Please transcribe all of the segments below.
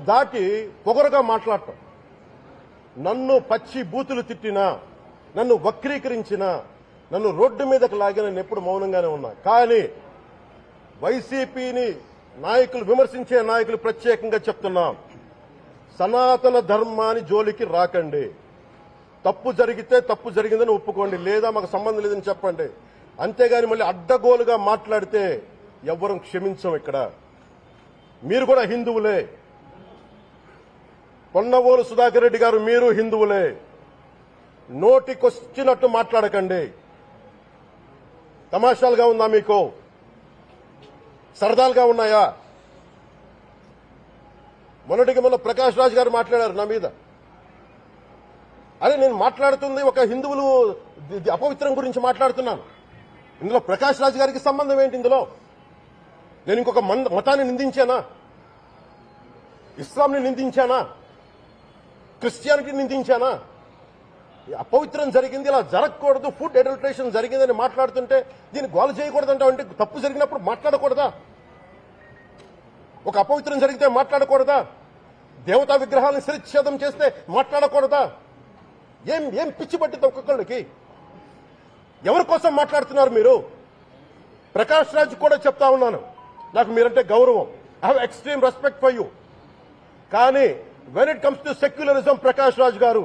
దాటి పొగరుగా మాట్లాడటం, నన్ను పచ్చి బూతులు తిట్టినా, నన్ను వక్రీకరించినా, నన్ను రోడ్డు మీదకి లాగిన నేను ఎప్పుడు మౌనంగానే ఉన్నా. కానీ వైసీపీని నాయకులు, విమర్శించే నాయకులు ప్రత్యేకంగా చెప్తున్నాం, సనాతన ధర్మాన్ని జోలికి రాకండి. తప్పు జరిగితే తప్పు జరిగిందని ఒప్పుకోండి, లేదా మాకు సంబంధం లేదని చెప్పండి. అంతేగాని మళ్ళీ అడ్డగోలుగా మాట్లాడితే ఎవ్వరం క్షమించం. ఇక్కడ మీరు కూడా హిందువులే, పొన్నవోలు సుధాకర్ రెడ్డి గారు మీరు హిందువులే. నోటికొచ్చినట్టు మాట్లాడకండి. తమాషాలుగా ఉందా మీకు? సరదాలుగా ఉన్నాయా? మొన్న ప్రకాష్ రాజ్ గారు మాట్లాడారు నా మీద. అరే నేను మాట్లాడుతుంది ఒక హిందువులు అపవిత్రం గురించి మాట్లాడుతున్నాను. ఇందులో ప్రకాష్ రాజ్ గారికి సంబంధం ఏంటి? ఇందులో నేను ఇంకొక మతాన్ని నిందించానా? ఇస్లాంని నిందించానా? క్రిస్టియానిటీని నిందించానా? అపవిత్రం జరిగింది, ఇలా జరగకూడదు, ఫుడ్ అడల్టరేషన్ జరిగిందని మాట్లాడుతుంటే దీన్ని గోల చేయకూడదంటే, అంటే తప్పు జరిగినప్పుడు మాట్లాడకూడదా? ఒక అపవిత్రం జరిగితే మాట్లాడకూడదా? దేవతా విగ్రహాలను శిరచ్ఛేదం చేస్తే మాట్లాడకూడదా? ఏం పిచ్చి పట్టింది ఒక్కొక్కళ్ళకి? ఎవరి కోసం మాట్లాడుతున్నారు మీరు? ప్రకాష్ రాజ్ కూడా చెప్తా ఉన్నాను, నాకు మీరంటే గౌరవం. I have extreme respect for you. కానీ when it comes to secularism, Prakash Raj garu,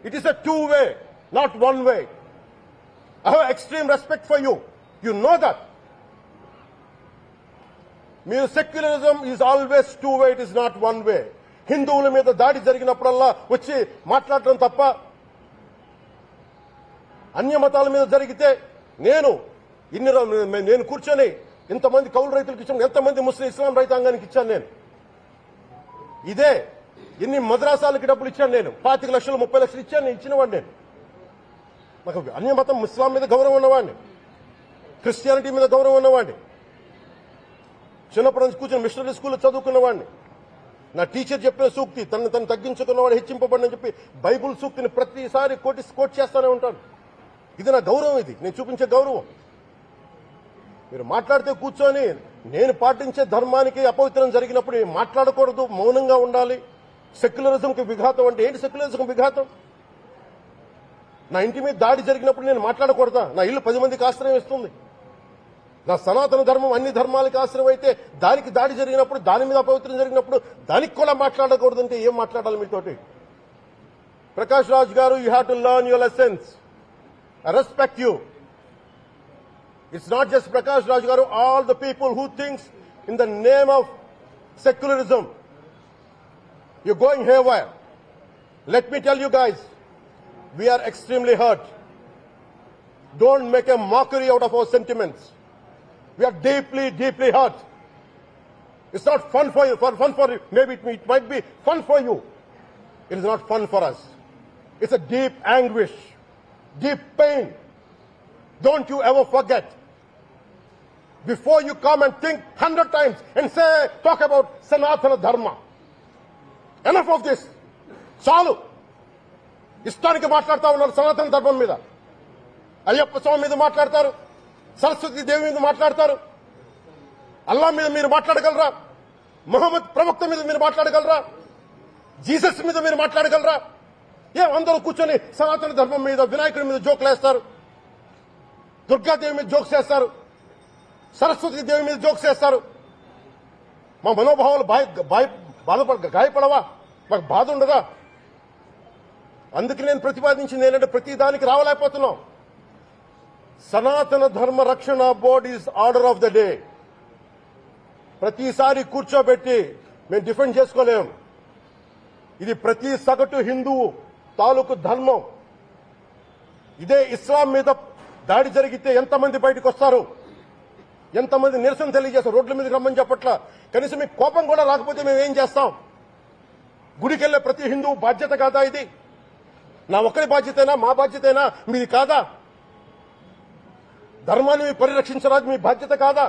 it is a two-way, not one-way. I have extreme respect for you. You know that. Mere secularism is always two-way, it is not one-way. హిందువుల మీద దాడి జరిగినప్పుడల్లా వచ్చి మాట్లాడటం తప్ప, అన్య మతాల మీద జరిగితే నేను కూర్చొని ఇంతమంది కౌలు రైతులకు ఇచ్చాను, ఎంతమంది ముస్లిం ఇస్లాం రైతాంగానికి ఇచ్చాను నేను. ఇదే ఎన్ని మద్రాసాలకి డబ్బులు ఇచ్చాను నేను, 25 లక్షలు 30 లక్షలు ఇచ్చాను, ఇచ్చినవాడిని నేను. నాకు అన్య మతం ఇస్లాం మీద గౌరవం ఉన్నవాడిని, క్రిస్టియానిటీ మీద గౌరవం ఉన్నవాడిని, చిన్నప్పటి నుంచి కూర్చొని మిషనరీ స్కూల్లో చదువుకున్నవాడిని. నా టీచర్ చెప్పిన సూక్తి, తను తగ్గించుకున్నవాడు హెచ్చింపబడినని చెప్పి బైబుల్ సూక్తిని ప్రతిసారి కోట్ చేస్తానే ఉంటాను. ఇది నా గౌరవం, ఇది నేను చూపించే గౌరవం. మీరు మాట్లాడితే కూర్చొని నేను పాటించే ధర్మానికి అపవిత్రం జరిగినప్పుడు మాట్లాడకూడదు, మౌనంగా ఉండాలి. సెక్యులరిజంకి విఘాతం అంటే ఏంటి? సెక్యులరిజంకి విఘాతం నా ఇంటి మీద దాడి జరిగినప్పుడు నేను మాట్లాడకూడదా? నా ఇల్లు 10 మందికి ఆశ్రయం ఇస్తుంది. నా సనాతన ధర్మం అన్ని ధర్మాలకి ఆశ్రయం అయితే దానికి దాడి జరిగినప్పుడు, దాని మీద అపవిత్రం జరిగినప్పుడు దానికి కూడా మాట్లాడకూడదంటే ఏం మాట్లాడాలి మీతోటి? ప్రకాష్ రాజ్ గారు, you have to learn your lessons. I respect you. It's not just Prakash Raj garu, all the people who thinks in the name of secularism, you're going haywire. Let me tell you guys, we are extremely hurt. Don't make a mockery out of our sentiments. We are deeply, deeply hurt. It's not fun for you, maybe it might be fun for you. It is not fun for us. It's a deep anguish, deep pain. Don't you ever forget. Before you come and think 100 times and talk about Sanatana Dharma. Enough of this. చాలు. ఇష్టానికి మాట్లాడుతూ ఉన్నారు సనాతన ధర్మం మీద. అయ్యప్ప స్వామి మీద మాట్లాడతారు, సరస్వతి దేవి మీద మాట్లాడతారు. అల్లా మీద మీరు మాట్లాడగలరా? మహమ్మద్ ప్రవక్త మీద మీరు మాట్లాడగలరా? జీసస్ మీద మీరు మాట్లాడగలరా? అందరూ కూర్చొని సనాతన ధర్మం మీద, వినాయకుడి మీద జోకులు వేస్తారు, దుర్గాదేవి మీద జోక్స్ వేస్తారు, సరస్వతి దేవి మీద జోక్స్ వేస్తారు. మా మనోభావాలు గాయపడవా? మాకు బాధ ఉండదా? అందుకే నేను ప్రతిపాదించింది ఏంటంటే, ప్రతి దానికి రావలేకపోతున్నాం. సనాతన ధర్మ రక్షణ board is order of the day. ప్రతిసారి కూర్చోబెట్టి మేము డిఫెండ్ చేసుకోలేము. ఇది ప్రతి సగటు హిందువు తాలూకు ధర్మం. ఇదే ఇస్లాం మీద దాడి జరిగితే ఎంతమంది బయటకు వస్తారు, ఎంతమంది నిరసన తెలియజేస్తారు, రోడ్ల మీదకి రమ్మని చెప్పట్లా. కనీసం మీకు కోపం కూడా రాకపోతే మేము ఏం చేస్తాం? గుడికెళ్లే ప్రతి హిందువు బాధ్యత కాదా ఇది? నా ఒక్కరి బాధ్యతేనా? మా బాధ్యతేనా? మీది కాదా? ధర్మాన్ని పరిరక్షించరాదు మీ బాధ్యత కాదా?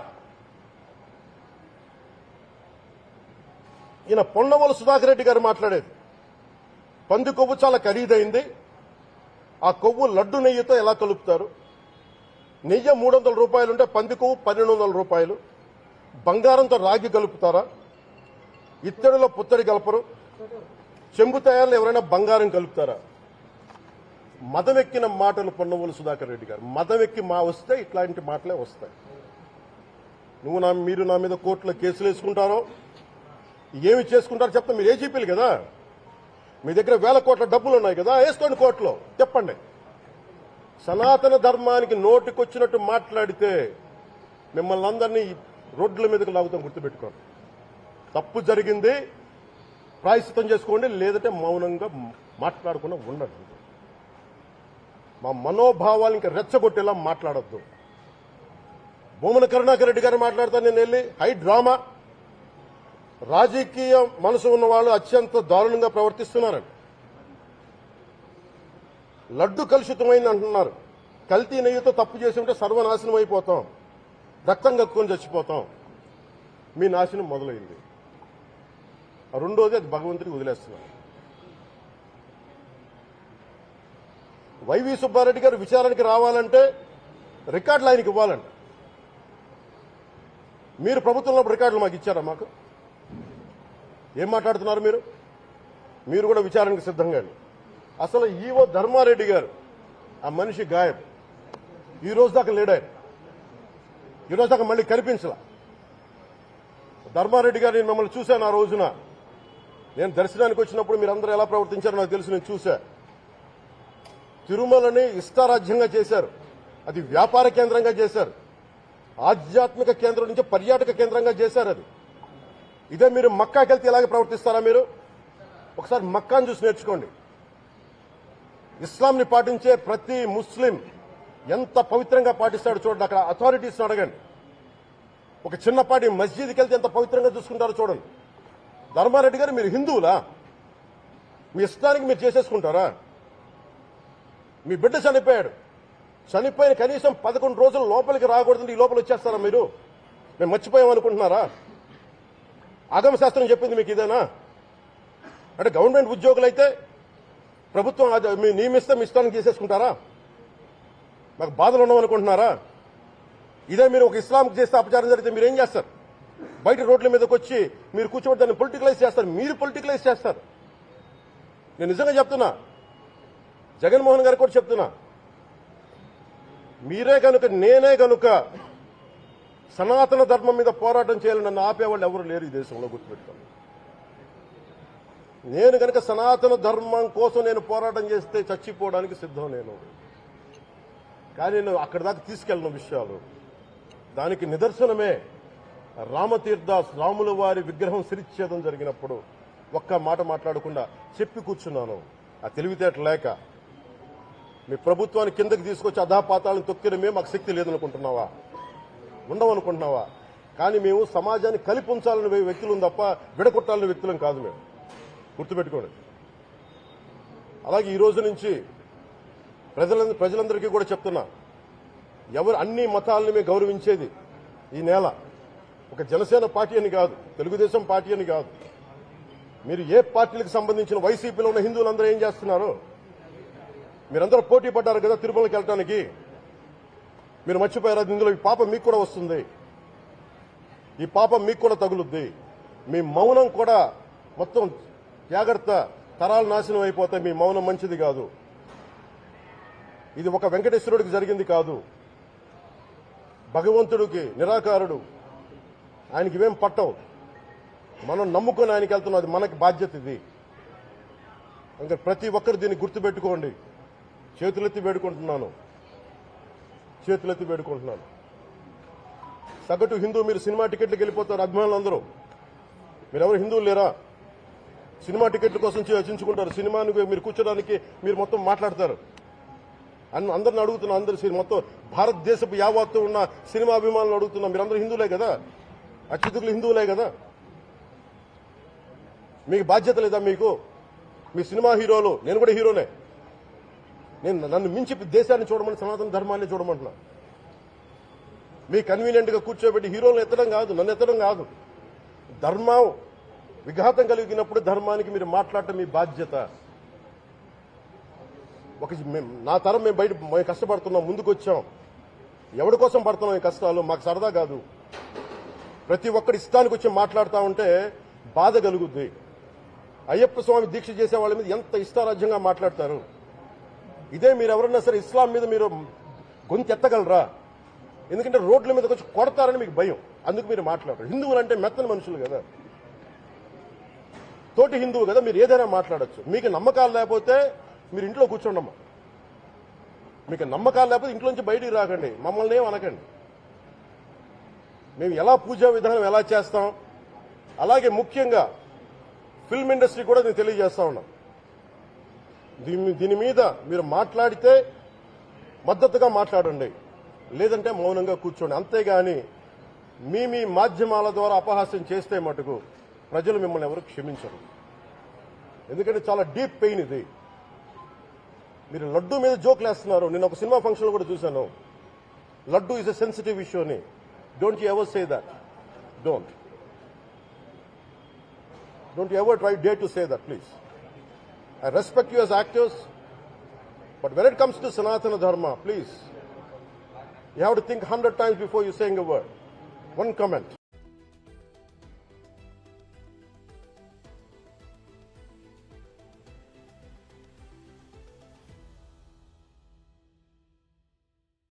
ఈయన పొన్నవోలు సుధాకర్ రెడ్డి గారు మాట్లాడేది, పంది కొవ్వు చాలా ఖరీదైంది, ఆ కొవ్వు లడ్డు నెయ్యితో ఎలా కలుపుతారు? నెయ్యి 300 రూపాయలుంటే పంది కొవ్వు 1200 రూపాయలు. బంగారంతో రాగి కలుపుతారా? ఇత్తడిలో పుత్తడి కలపరు, చెంబు తయారులో ఎవరైనా బంగారం కలుపుతారా? మదమెక్కిన మాటలు పొన్నవోలు సుధాకర్ రెడ్డి గారు. మదమెక్కి వస్తే ఇట్లాంటి మాటలే వస్తాయి. మీరు నా మీద కోర్టులో కేసులు వేసుకుంటారో ఏమి చేసుకుంటారో చెప్తా. మీరు ఏజీపీలు కదా, మీ దగ్గర వేల కోట్ల డబ్బులు ఉన్నాయి కదా, వేసుకోండి కోర్టులో, చెప్పండి. సనాతన ధర్మానికి నోటికొచ్చినట్టు మాట్లాడితే మిమ్మల్ని అందరినీ రోడ్ల మీదకి లాగుతాం, గుర్తుపెట్టుకోండి. తప్పు జరిగింది, ప్రాయశ్చిత్తం చేసుకోండి, లేదంటే మౌనంగా మాట్లాడకుండా ఉండండి. మా మనోభావాలు ఇంకా రెచ్చగొట్టేలా మాట్లాడొద్దు. భూమన కరుణాకర్ రెడ్డి గారు మాట్లాడతాను నేను వెళ్ళి హై డ్రామా, రాజకీయ మనసు ఉన్న వాళ్ళు అత్యంత దారుణంగా ప్రవర్తిస్తున్నారండి. లడ్డు కలుషితమైంది అంటున్నారు. కల్తీ నెయ్యితో తప్పు చేసి ఉంటే సర్వనాశనం అయిపోతాం, రక్తం కక్కుని చచ్చిపోతాం. మీ నాశనం మొదలైంది. రెండోది అది భగవంతుడికి వదిలేస్తున్నారు. వైవి సుబ్బారెడ్డి గారు విచారణకి రావాలంటే రికార్డులు ఆయనకి ఇవ్వాలంట. మీరు ప్రభుత్వంలో రికార్డులు మాకు ఇచ్చారా? మాకు ఏం మాట్లాడుతున్నారు మీరు? మీరు కూడా విచారణకు సిద్ధంగా. అసలు ఈవో ధర్మారెడ్డి గారు ఆ మనిషి గాయం. ఈ రోజు దాకా లేడారు, ఈ రోజు దాకా మళ్ళీ కనిపించలా. ధర్మారెడ్డి గారు నేను మిమ్మల్ని చూశాను. ఆ రోజున నేను దర్శనానికి వచ్చినప్పుడు మీరందరూ ఎలా ప్రవర్తించారో నాకు తెలుసు, నేను చూశా. తిరుమలని ఇష్టారాజ్యంగా చేశారు, అది వ్యాపార కేంద్రంగా చేశారు, ఆధ్యాత్మిక కేంద్రం నుంచి పర్యాటక కేంద్రంగా చేశారు. అది ఇదే మీరు మక్కాకి వెళ్తే ఇలాగే ప్రవర్తిస్తారా? మీరు ఒకసారి మక్కాను చూసి నేర్చుకోండి. ఇస్లాంని పాటించే ప్రతి ముస్లిం ఎంత పవిత్రంగా పాటిస్తాడో చూడండి. అక్కడ అథారిటీస్ అడగండి. ఒక చిన్నపాటి మస్జిద్కి వెళ్తే ఎంత పవిత్రంగా చూసుకుంటారో చూడండి. ధర్మారెడ్డి గారు మీరు హిందువులా? మీ ఇష్టానికి మీరు చేసేసుకుంటారా? మీ బిడ్డ చనిపోయాడు, చనిపోయిన కనీసం 11 రోజులు లోపలికి రాకూడదంటే ఈ లోపల వచ్చేస్తారా మీరు? మేము మర్చిపోయామనుకుంటున్నారా? ఆగమ శాస్త్రం చెప్పింది మీకు ఇదేనా? అంటే గవర్నమెంట్ ఉద్యోగులైతే ప్రభుత్వం మీ నియమిస్తే మీ ఇష్టానికి చేసేసుకుంటారా? మాకు బాధలు ఉండవనుకుంటున్నారా? ఇదే మీరు ఒక ఇస్లాంకి చేస్తే అపచారం జరిగితే మీరు ఏం చేస్తారు? బయట రోడ్ల మీదకి వచ్చి మీరు కూర్చోబెట్టి దాన్ని పొలిటికలైజ్ చేస్తారు. మీరు పొలిటికలైజ్ చేస్తారు. నేను నిజంగా చెప్తున్నా, జగన్మోహన్ గారికి కూడా చెప్తున్నా, మీరే కనుక నేనే కనుక సనాతన ధర్మం మీద పోరాటం చేయాలని నన్ను ఆపేవాళ్ళు ఎవరు లేరు ఈ దేశంలో, గుర్తుపెట్టుకోండి. నేను కనుక సనాతన ధర్మం కోసం నేను పోరాటం చేస్తే చచ్చిపోవడానికి సిద్ధం నేను. కానీ నేను అక్కడి దాకా తీసుకెళ్ళిన విషయాలు దానికి నిదర్శనమే రామతీర్థాస్ రాముల వారి విగ్రహం శిరిచ్ఛేదం జరిగినప్పుడు ఒక్క మాట మాట్లాడకుండా చెప్పి కూర్చున్నాను. ఆ తెలివితేట లేక మీ ప్రభుత్వాన్ని కిందకి తీసుకొచ్చి అధాపాతాలను తొక్కిన మేము మాకు శక్తి లేదనుకుంటున్నావా? ఉండవనుకుంటున్నావా? కానీ మేము సమాజాన్ని కలిపి ఉంచాలని వ్యక్తులం తప్ప విడగొట్టాలని వ్యక్తులం కాదు. మేము గుర్తుపెట్టుకోండి. అలాగే ఈ రోజు నుంచి ప్రజలందరికీ కూడా చెప్తున్నా, ఎవరు అన్ని మతాలని మేము గౌరవించేది ఈ నేల. ఒక జనసేన పార్టీ అని కాదు, తెలుగుదేశం పార్టీ అని కాదు. మీరు ఏ పార్టీలకు సంబంధించిన వైసీపీలో ఉన్న హిందువులందరూ ఏం చేస్తున్నారు? మీరందరూ పోటీ పడ్డారు కదా తిరుమలకి వెళ్ళడానికి. మీరు మర్చిపోయారు, ఇందులో ఈ పాపం మీకు కూడా వస్తుంది, ఈ పాపం మీకు కూడా తగులుద్ది. మీ మౌనం కూడా మొత్తం జాగ్రత్త, తరాలు నాశనం అయిపోతాయి. మీ మౌనం మంచిది కాదు. ఇది ఒక వెంకటేశ్వరుడికి జరిగింది కాదు. భగవంతుడికి నిరాకారుడు, ఆయనకి ఇవేం పట్టవు. మనం నమ్ముకొని ఆయనకి వెళ్తున్నాం, అది మనకి బాధ్యత. ఇది ఇంకా ప్రతి ఒక్కరు దీన్ని గుర్తుపెట్టుకోండి. చేతులెత్తి వేడుకుంటున్నాను, చేతులెత్తి వేడుకుంటున్నాను. సగటు హిందూ మీరు సినిమా టికెట్లకు వెళ్ళిపోతారు. అభిమానులందరూ మీరెవరు హిందువులు లేరా? సినిమా టికెట్ల కోసం చర్చించుకుంటారు. సినిమాని మీరు కూర్చోడానికి మీరు మొత్తం మాట్లాడతారు. అందరిని అడుగుతున్నా, అందరు మొత్తం భారతదేశపు యావత్తు ఉన్న సినిమా అభిమానులు అడుగుతున్నా, మీరందరూ హిందువులే కదా? అత్యధికులు హిందువులే కదా? మీకు బాధ్యత లేదా? మీకు మీ సినిమా హీరోలు, నేను కూడా హీరోనే. నన్ను మించి దేశాన్ని చూడమని, సనాతన ధర్మాన్ని చూడమంటున్నా. మీ కన్వీనియంట్ గా కూర్చోబెట్టి హీరోలను ఎత్తడం కాదు, నన్ను ఎత్తడం కాదు. ధర్మం విఘాతం కలిగినప్పుడు ధర్మానికి మీరు మాట్లాడటం మీ బాధ్యత. నా తరం మేము కష్టపడుతున్నాం, ముందుకు వచ్చాం. ఎవరి కోసం పడుతున్నాం ఈ కష్టాలు? మాకు సరదా కాదు. ప్రతి ఒక్కరి ఇష్టానికి వచ్చి మాట్లాడుతూ ఉంటే బాధ కలుగుద్ది. అయ్యప్ప స్వామి దీక్ష చేసే వాళ్ళ మీద ఎంత ఇష్టారాజ్యంగా మాట్లాడతారు. ఇదే మీరు ఎవరన్నా సరే ఇస్లాం మీద మీరు గొంతెత్తగలరా? ఎందుకంటే రోడ్ల మీద వచ్చి కొడతారని మీకు భయం, అందుకు మీరు మాట్లాడరు. హిందువులు అంటే మెత్తని మనుషులు కదా, తోటి హిందువు కదా, మీరు ఏదైనా మాట్లాడచ్చు. మీకు నమ్మకాలు లేకపోతే మీరు ఇంట్లో కూర్చోండమ్మా. మీకు నమ్మకాలు లేకపోతే ఇంట్లోంచి బయటికి రాకండి, మమ్మల్ని ఏం అనకండి. మేము ఎలా పూజా విధానం ఎలా చేస్తాం, అలాగే ముఖ్యంగా ఫిల్మ్ ఇండస్ట్రీ కూడా నేను తెలియజేస్తా ఉన్నాం. దీని మీద మీరు మాట్లాడితే మద్దతుగా మాట్లాడండి, లేదంటే మౌనంగా కూర్చోండి. అంతేగాని మీ మాధ్యమాల ద్వారా అపహాస్యం చేస్తే మటుకు ప్రజలు మిమ్మల్ని ఎవరు క్షమించరు. ఎందుకంటే చాలా డీప్ పెయిన్ ఇది. మీరు లడ్డూ మీద జోక్లు వేస్తున్నారు. నేను ఒక సినిమా ఫంక్షన్లో కూడా చూశాను. Laddu is a sensitive issue అని. Don't you ever say that. Don't you ever dare to say that, please. I respect you as actors, but when it comes to Sanatana Dharma, please, you have to think 100 times before you saying a word. One comment.